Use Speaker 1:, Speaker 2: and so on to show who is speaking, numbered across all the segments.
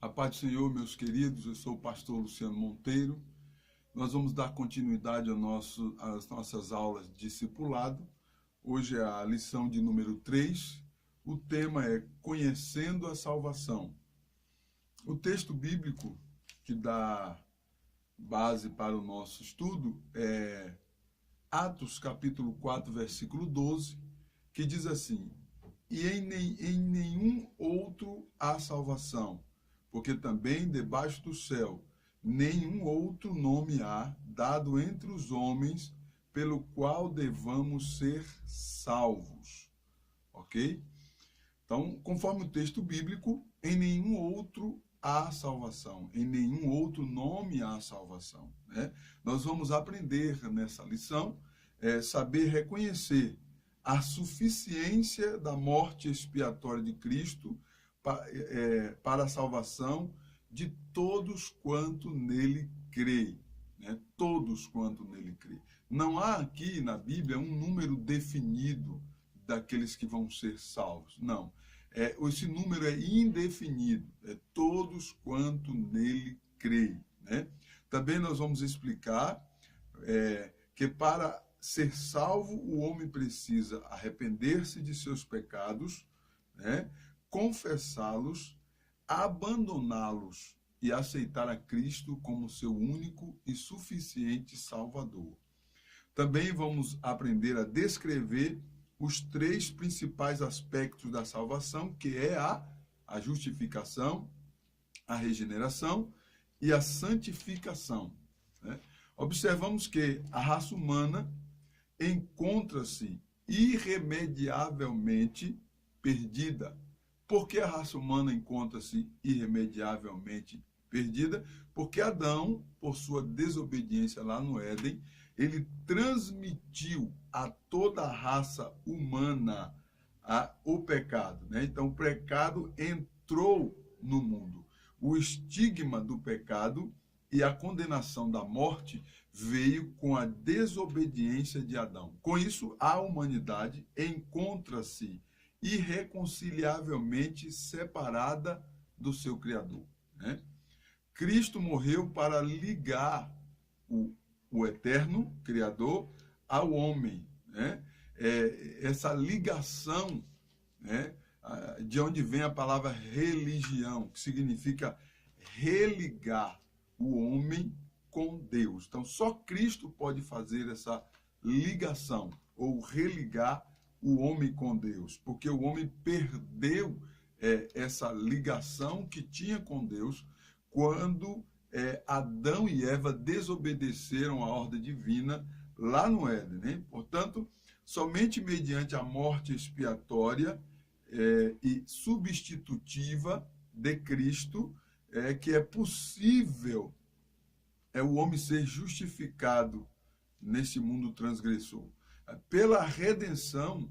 Speaker 1: A paz do Senhor, meus queridos, eu sou o pastor Luciano Monteiro. Nós vamos dar continuidade às nossas aulas de discipulado. Hoje é a lição de número 3. O tema é Conhecendo a Salvação. O texto bíblico que dá base para o nosso estudo é Atos capítulo 4, versículo 12, que diz assim: E em nenhum outro há salvação, porque também debaixo do céu nenhum outro nome há dado entre os homens pelo qual devamos ser salvos. Ok? Então, conforme o texto bíblico, em nenhum outro há salvação, em nenhum outro nome há salvação, né? Nós vamos aprender nessa lição, saber reconhecer a suficiência da morte expiatória de Cristo para a salvação de todos quanto nele creem, né? Todos quanto nele creem. Não há aqui na Bíblia um número definido daqueles que vão ser salvos, não. Esse número é indefinido, é todos quanto nele creem, né? Também nós vamos explicar que para ser salvo o homem precisa arrepender-se de seus pecados, né? Confessá-los, abandoná-los e aceitar a Cristo como seu único e suficiente Salvador. Também vamos aprender a descrever os 3 principais aspectos da salvação, que é a justificação, a regeneração e a santificação, né? Observamos que a raça humana encontra-se irremediavelmente perdida. Por que a raça humana encontra-se irremediavelmente perdida? Porque Adão, por sua desobediência lá no Éden, ele transmitiu a toda a raça humana o pecado, né? Então, o pecado entrou no mundo. O estigma do pecado e a condenação da morte veio com a desobediência de Adão. Com isso, a humanidade encontra-se irreconciliavelmente separada do seu Criador, né? Cristo morreu para ligar o eterno Criador ao homem, né? Essa ligação, né? De onde vem a palavra religião, que significa religar o homem com Deus. Então, só Cristo pode fazer essa ligação, ou religar o homem com Deus, porque o homem perdeu essa ligação que tinha com Deus quando Adão e Eva desobedeceram a ordem divina lá no Éden, né? Portanto, somente mediante a morte expiatória e substitutiva de Cristo que é possível o homem ser justificado nesse mundo transgressor. Pela redenção,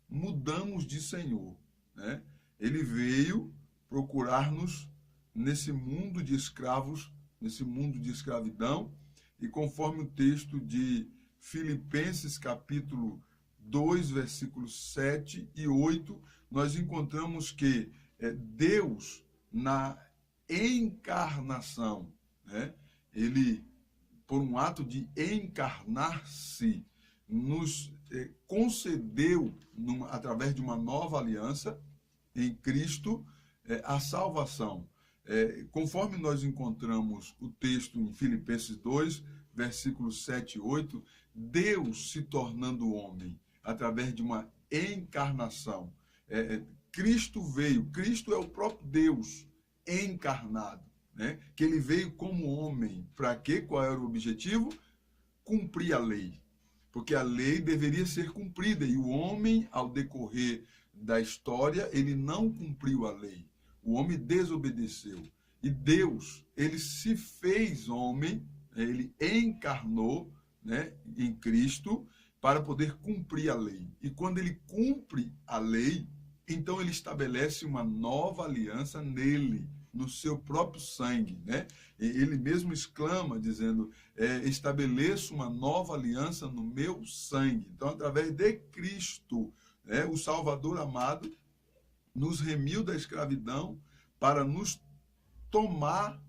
Speaker 1: mudamos de Senhor, né? Ele veio procurar-nos nesse mundo de escravos, nesse mundo de escravidão, e conforme o texto de Filipenses capítulo 2, versículos 7 e 8, nós encontramos que Deus, na encarnação, né? Ele, por um ato de encarnar-se, nos concedeu, através de uma nova aliança em Cristo, a salvação. Conforme nós encontramos o texto em Filipenses 2, versículos 7 e 8, Deus se tornando homem, através de uma encarnação. Cristo veio, Cristo é o próprio Deus encarnado, né? Que ele veio como homem. Para quê? Qual era o objetivo? Cumprir a lei. Porque a lei deveria ser cumprida e o homem, ao decorrer da história, ele não cumpriu a lei. O homem desobedeceu. E Deus, ele se fez homem, ele encarnou, né, em Cristo para poder cumprir a lei. E quando ele cumpre a lei, então ele estabelece uma nova aliança nele, no seu próprio sangue, né? Ele mesmo exclama, dizendo, estabeleço uma nova aliança no meu sangue. Então, através de Cristo, né, o Salvador amado nos remiu da escravidão para nos tomar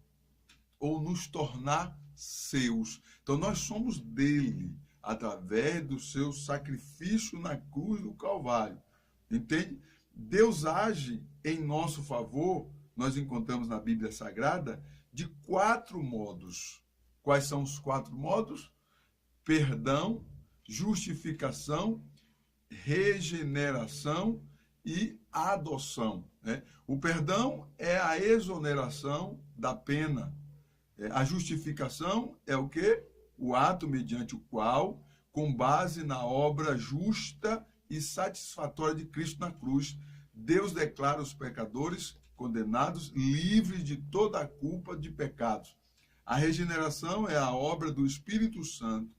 Speaker 1: ou nos tornar seus. Então nós somos dele, através do seu sacrifício na cruz do Calvário. Entende? Deus age em nosso favor, nós encontramos na Bíblia Sagrada, de 4 modos. Quais são os 4 modos? Perdão, justificação, regeneração e adoção. Né? O perdão é a exoneração da pena. A justificação é o quê? O ato mediante o qual, com base na obra justa e satisfatória de Cristo na cruz, Deus declara os pecadores condenados livres de toda a culpa de pecados. A regeneração é a obra do Espírito Santo,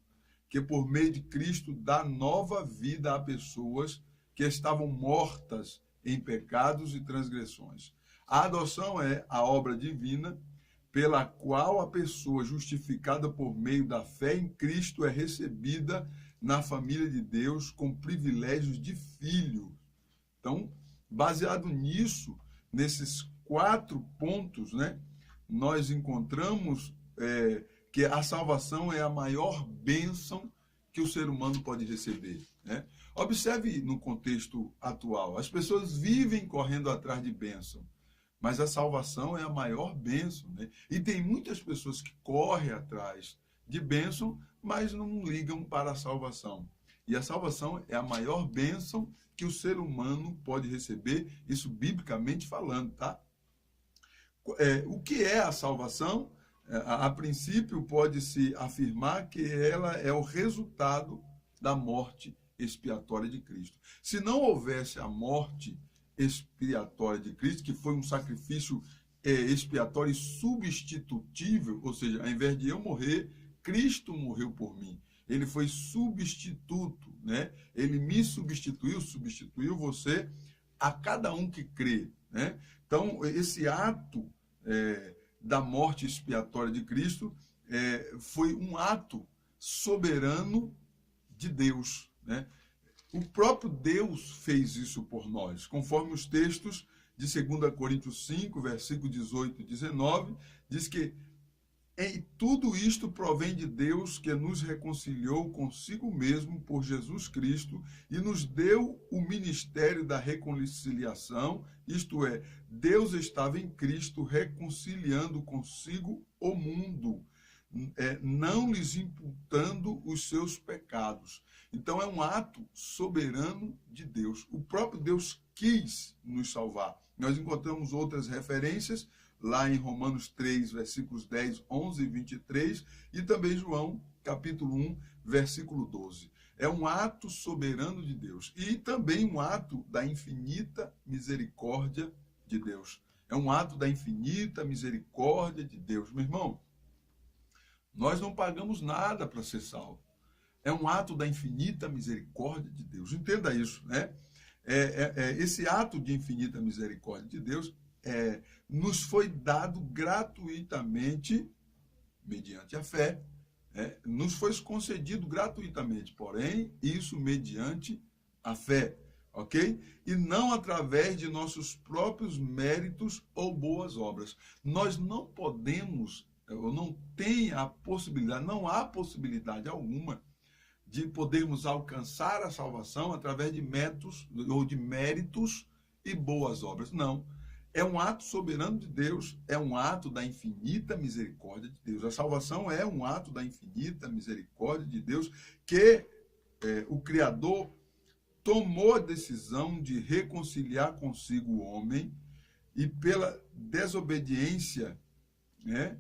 Speaker 1: que por meio de Cristo dá nova vida a pessoas que estavam mortas em pecados e transgressões. A adoção é a obra divina pela qual a pessoa justificada por meio da fé em Cristo é recebida na família de Deus com privilégios de filho. Então, baseado nisso, nesses 4 pontos, né, nós encontramos que a salvação é a maior bênção que o ser humano pode receber. Né? Observe no contexto atual, as pessoas vivem correndo atrás de bênção, mas a salvação é a maior bênção. Né? E tem muitas pessoas que correm atrás de bênção, mas não ligam para a salvação. E a salvação é a maior bênção que o ser humano pode receber, isso biblicamente falando, tá? O que é a salvação? A princípio, pode-se afirmar que ela é o resultado da morte expiatória de Cristo. Se não houvesse a morte expiatória de Cristo, que foi um sacrifício expiatório e substitutível, ou seja, ao invés de eu morrer, Cristo morreu por mim. Ele foi substituto, né? Ele me substituiu você, a cada um que crê, né? Então, esse ato da morte expiatória de Cristo foi um ato soberano de Deus, né? O próprio Deus fez isso por nós, conforme os textos de 2 Coríntios 5, versículo 18 e 19, diz que e tudo isto provém de Deus, que nos reconciliou consigo mesmo por Jesus Cristo e nos deu o ministério da reconciliação, isto é, Deus estava em Cristo reconciliando consigo o mundo, não lhes imputando os seus pecados. Então é um ato soberano de Deus. O próprio Deus quis nos salvar. Nós encontramos outras referências lá em Romanos 3, versículos 10, 11 e 23, e também João, capítulo 1, versículo 12. É um ato soberano de Deus e também um ato da infinita misericórdia de Deus. É um ato da infinita misericórdia de Deus. Meu irmão, nós não pagamos nada para ser salvo. É um ato da infinita misericórdia de Deus. Entenda isso, né? Esse ato de infinita misericórdia de Deus nos foi dado gratuitamente, mediante a fé, nos foi concedido gratuitamente, porém, isso mediante a fé, ok? E não através de nossos próprios méritos ou boas obras. Nós não podemos, ou não tem a possibilidade, não há possibilidade alguma de podermos alcançar a salvação através de métodos ou de méritos e boas obras. Não. É um ato soberano de Deus, é um ato da infinita misericórdia de Deus. A salvação é um ato da infinita misericórdia de Deus que o Criador tomou a decisão de reconciliar consigo o homem e pela desobediência, né,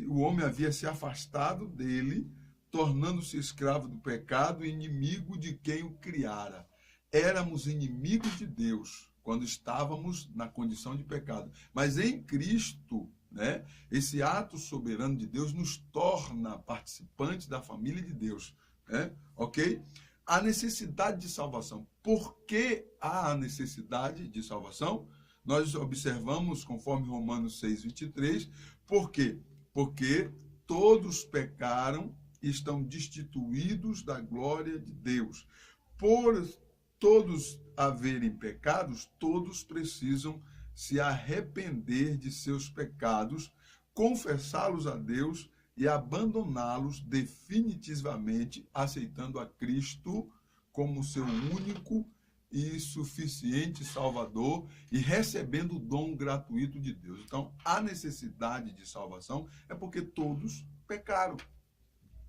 Speaker 1: o homem havia se afastado dele, tornando-se escravo do pecado e inimigo de quem o criara. Éramos inimigos de Deus quando estávamos na condição de pecado. Mas em Cristo, né, esse ato soberano de Deus nos torna participantes da família de Deus. Né? Ok? A necessidade de salvação. Por que há a necessidade de salvação? Nós observamos, conforme Romanos 6, 23, por quê? Porque todos pecaram e estão destituídos da glória de Deus. Por todos haverem pecados, todos precisam se arrepender de seus pecados, confessá-los a Deus e abandoná-los definitivamente, aceitando a Cristo como seu único e suficiente Salvador e recebendo o dom gratuito de Deus. Então, a necessidade de salvação é porque todos pecaram.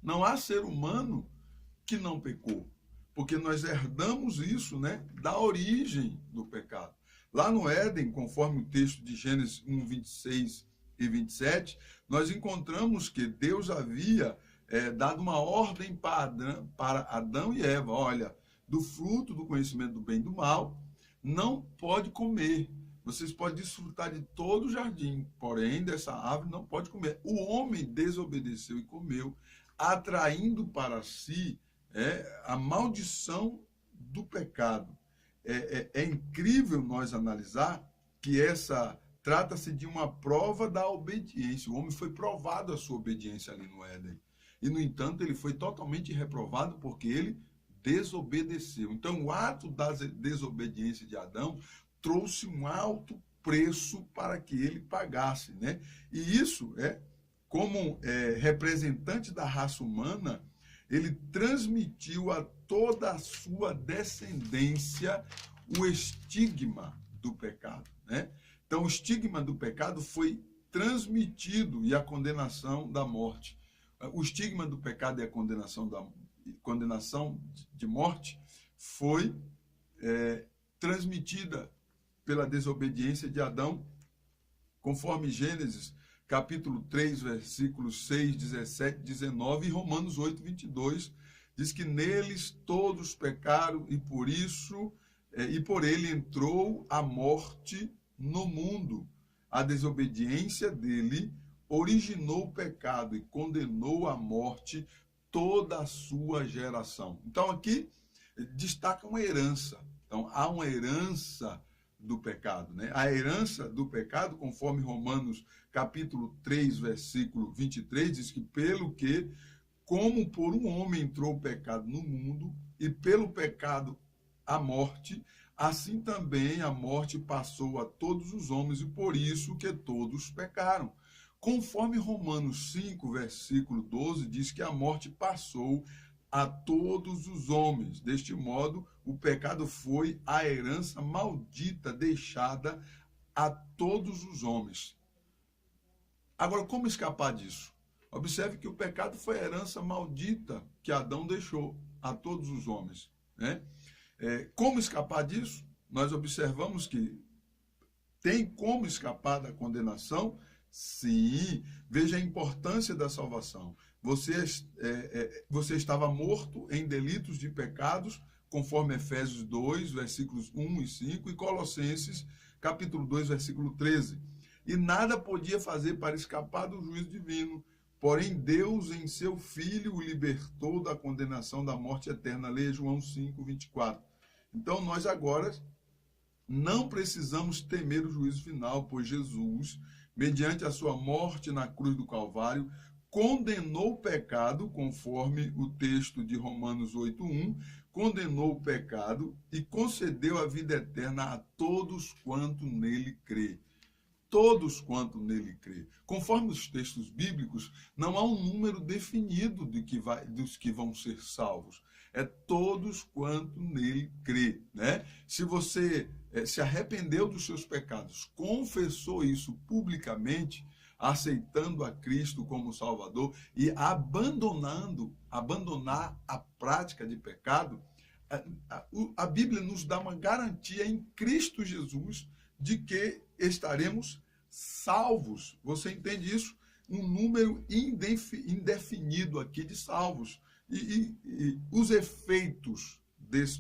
Speaker 1: Não há ser humano que não pecou, porque nós herdamos isso, né, da origem do pecado. Lá no Éden, conforme o texto de Gênesis 1, 26 e 27, nós encontramos que Deus havia dado uma ordem para Adão e Eva. Olha, do fruto do conhecimento do bem e do mal, não pode comer. Vocês podem desfrutar de todo o jardim, porém, dessa árvore não pode comer. O homem desobedeceu e comeu, atraindo para si a maldição do pecado. É incrível nós analisar que trata-se de uma prova da obediência. O homem foi provado a sua obediência ali no Éden. E, no entanto, ele foi totalmente reprovado porque ele desobedeceu. Então, o ato da desobediência de Adão trouxe um alto preço para que ele pagasse, né? E isso, como representante da raça humana, ele transmitiu a toda a sua descendência o estigma do pecado, né? Então, o estigma do pecado foi transmitido e a condenação da morte. O estigma do pecado e a condenação de morte foi transmitida pela desobediência de Adão, conforme Gênesis capítulo 3, versículos 6, 17, 19 e Romanos 8, 22, diz que neles todos pecaram e por isso, e por ele entrou a morte no mundo. A desobediência dele originou o pecado e condenou à morte toda a sua geração. Então aqui destaca uma herança. Então há uma herança do pecado, né? A herança do pecado, conforme Romanos capítulo 3, versículo 23, diz que como por um homem entrou o pecado no mundo e pelo pecado a morte, assim também a morte passou a todos os homens e por isso que todos pecaram. Conforme Romanos 5, versículo 12, diz que a morte passou a todos os homens. Deste modo, o pecado foi a herança maldita deixada a todos os homens. Agora, como escapar disso? Observe que o pecado foi a herança maldita que Adão deixou a todos os homens, né? Como escapar disso? Nós observamos que tem como escapar da condenação. Sim, veja a importância da salvação. Você estava morto em delitos de pecados, conforme Efésios 2, versículos 1 e 5, e Colossenses, capítulo 2, versículo 13. E nada podia fazer para escapar do juízo divino, porém Deus em seu Filho o libertou da condenação da morte eterna. Leia João 5, 24. Então nós agora não precisamos temer o juízo final, pois Jesus, mediante a sua morte na cruz do Calvário, condenou o pecado, conforme o texto de Romanos 8:1, condenou o pecado e concedeu a vida eterna a todos quanto nele crê. Todos quanto nele crê. Conforme os textos bíblicos, não há um número definido dos que vão ser salvos. É todos quanto nele crê, né? Se você se arrependeu dos seus pecados, confessou isso publicamente, aceitando a Cristo como Salvador e abandonar a prática de pecado, a Bíblia nos dá uma garantia em Cristo Jesus de que estaremos salvos. Você entende isso? Um número indefinido aqui de salvos. E os efeitos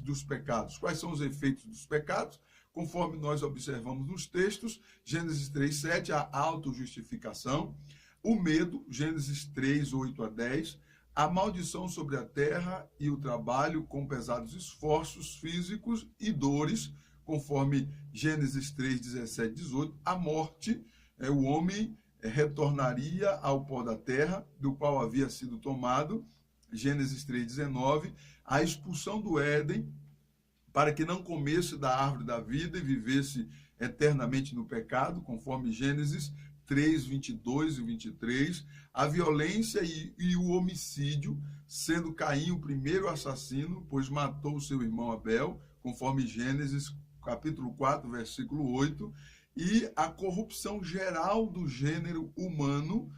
Speaker 1: dos pecados. Quais são os efeitos dos pecados? Conforme nós observamos nos textos, Gênesis 3:7, a autojustificação, o medo, Gênesis 3:8 a 10, a maldição sobre a terra e o trabalho com pesados esforços físicos e dores, conforme Gênesis 3:17, 18, a morte, o homem retornaria ao pó da terra, do qual havia sido tomado, Gênesis 3:19, a expulsão do Éden, para que não comesse da árvore da vida e vivesse eternamente no pecado, conforme Gênesis 3, 22 e 23, a violência e o homicídio, sendo Caim o primeiro assassino, pois matou seu irmão Abel, conforme Gênesis capítulo 4, versículo 8, e a corrupção geral do gênero humano,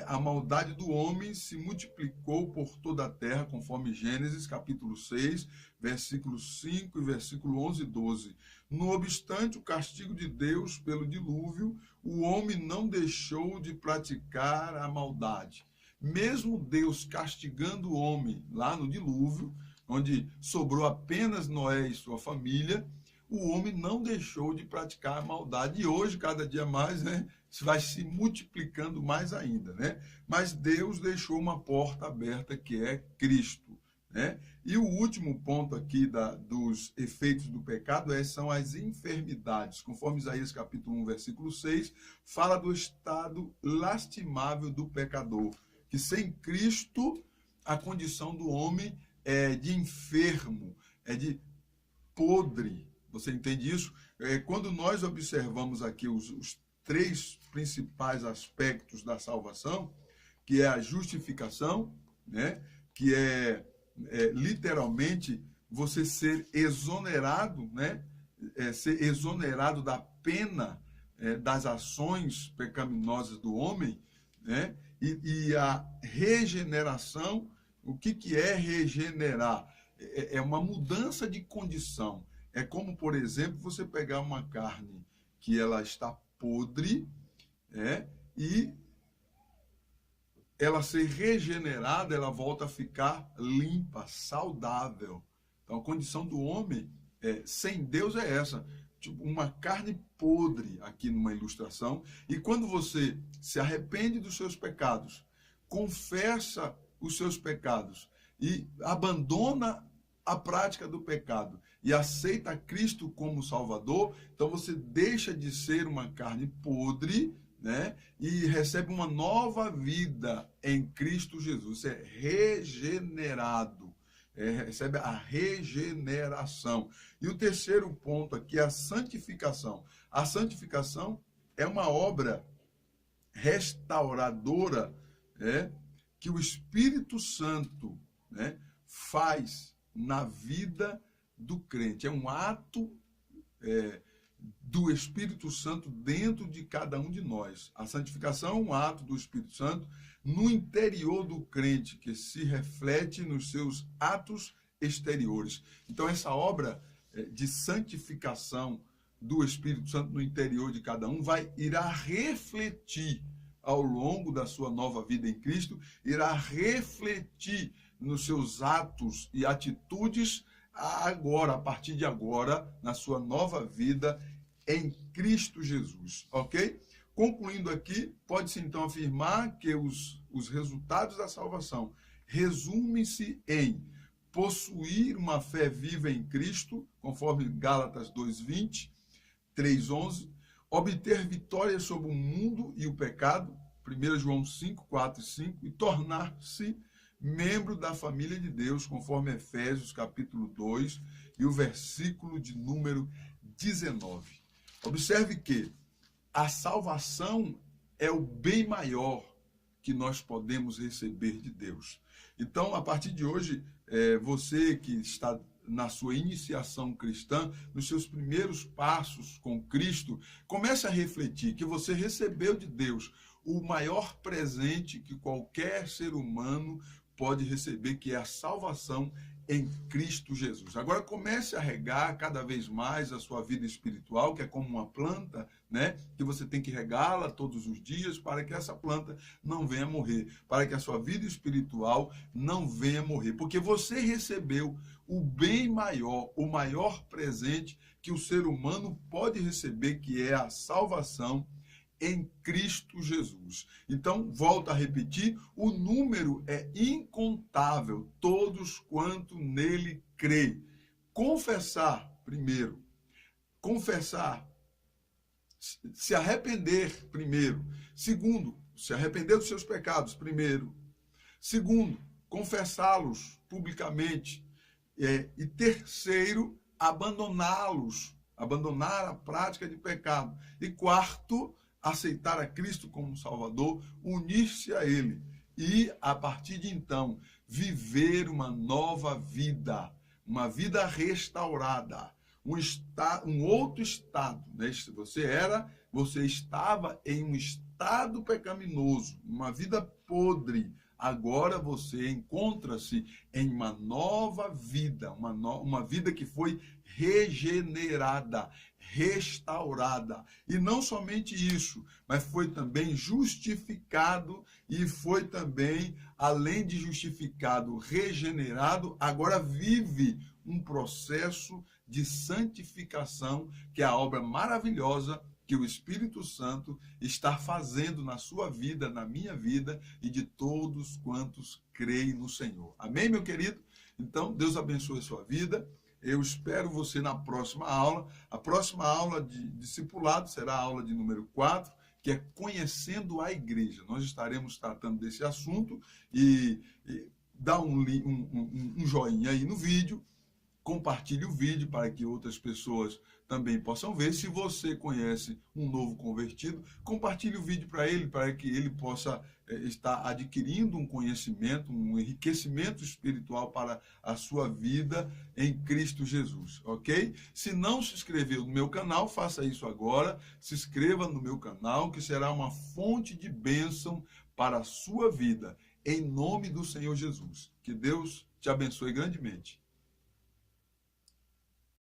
Speaker 1: a maldade do homem se multiplicou por toda a terra, conforme Gênesis capítulo 6, versículos 5 e versículo 11 e 12. Não obstante o castigo de Deus pelo dilúvio, o homem não deixou de praticar a maldade. Mesmo Deus castigando o homem lá no dilúvio, onde sobrou apenas Noé e sua família, o homem não deixou de praticar a maldade. E hoje, cada dia mais, vai se multiplicando mais ainda, Mas Deus deixou uma porta aberta, que é Cristo, E o último ponto aqui dos efeitos do pecado são as enfermidades. Conforme Isaías capítulo 1, versículo 6, fala do estado lastimável do pecador, que sem Cristo a condição do homem é de enfermo, é de podre. Você entende isso? Quando nós observamos aqui os três principais aspectos da salvação, que é a justificação, que é literalmente você ser exonerado, ser exonerado da pena das ações pecaminosas do homem, e a regeneração. O que é regenerar? É uma mudança de condição. É como, por exemplo, você pegar uma carne que ela está podre, e ela ser regenerada, ela volta a ficar limpa, saudável. Então, a condição do homem sem Deus é essa. Tipo, uma carne podre, aqui numa ilustração. E quando você se arrepende dos seus pecados, confessa os seus pecados e abandona a prática do pecado e aceita Cristo como Salvador, então você deixa de ser uma carne podre, e recebe uma nova vida em Cristo Jesus. Você é regenerado, recebe a regeneração. E o terceiro ponto aqui é a santificação. A santificação é uma obra restauradora, que o Espírito Santo faz na vida do crente. É um ato do Espírito Santo dentro de cada um de nós. A santificação é um ato do Espírito Santo no interior do crente, que se reflete nos seus atos exteriores. Então, essa obra de santificação do Espírito Santo no interior de cada um irá refletir ao longo da sua nova vida em Cristo, irá refletir nos seus atos e atitudes agora, a partir de agora, na sua nova vida em Cristo Jesus, ok? Concluindo aqui, pode-se então afirmar que os resultados da salvação resumem-se em possuir uma fé viva em Cristo, conforme Gálatas 2:20, 3:11, obter vitória sobre o mundo e o pecado, 1 João 5, 4 e 5, e tornar-se membro da família de Deus, conforme Efésios capítulo 2 e o versículo de número 19. Observe que a salvação é o bem maior que nós podemos receber de Deus. Então, a partir de hoje, você que está na sua iniciação cristã, nos seus primeiros passos com Cristo, comece a refletir que você recebeu de Deus o maior presente que qualquer ser humano pode receber, que é a salvação em Cristo Jesus. Agora comece a regar cada vez mais a sua vida espiritual, que é como uma planta, que você tem que regá-la todos os dias para que essa planta não venha morrer, para que a sua vida espiritual não venha morrer, porque você recebeu o bem maior, o maior presente que o ser humano pode receber, que é a salvação em Cristo Jesus. Então, volto a repetir, o número é incontável, todos quanto nele crê. Confessar, primeiro. Confessar. Se arrepender, primeiro. Segundo, se arrepender dos seus pecados, primeiro. Segundo, confessá-los publicamente. E terceiro, abandoná-los abandonar a prática de pecado. E quarto, aceitar a Cristo como Salvador, unir-se a Ele. E, a partir de então, viver uma nova vida, uma vida restaurada, um outro estado. Né? Você estava em um estado pecaminoso, uma vida podre. Agora você encontra-se em uma nova vida, uma vida que foi regenerada, restaurada. E não somente isso, mas foi também justificado e foi também, além de justificado, regenerado, agora vive um processo de santificação, que é a obra maravilhosa que o Espírito Santo está fazendo na sua vida, na minha vida e de todos quantos creem no Senhor. Amém, meu querido? Então, Deus abençoe a sua vida. Eu espero você na próxima aula. A próxima aula de discipulado será a aula de número 4, que é Conhecendo a Igreja. Nós estaremos tratando desse assunto e dá um joinha aí no vídeo. Compartilhe o vídeo para que outras pessoas também possam ver. Se você conhece um novo convertido, compartilhe o vídeo para que ele possa estar adquirindo um conhecimento, um enriquecimento espiritual para a sua vida em Cristo Jesus, ok? Se não se inscreveu no meu canal, faça isso agora. Se inscreva no meu canal, que será uma fonte de bênção para a sua vida, em nome do Senhor Jesus. Que Deus te abençoe grandemente.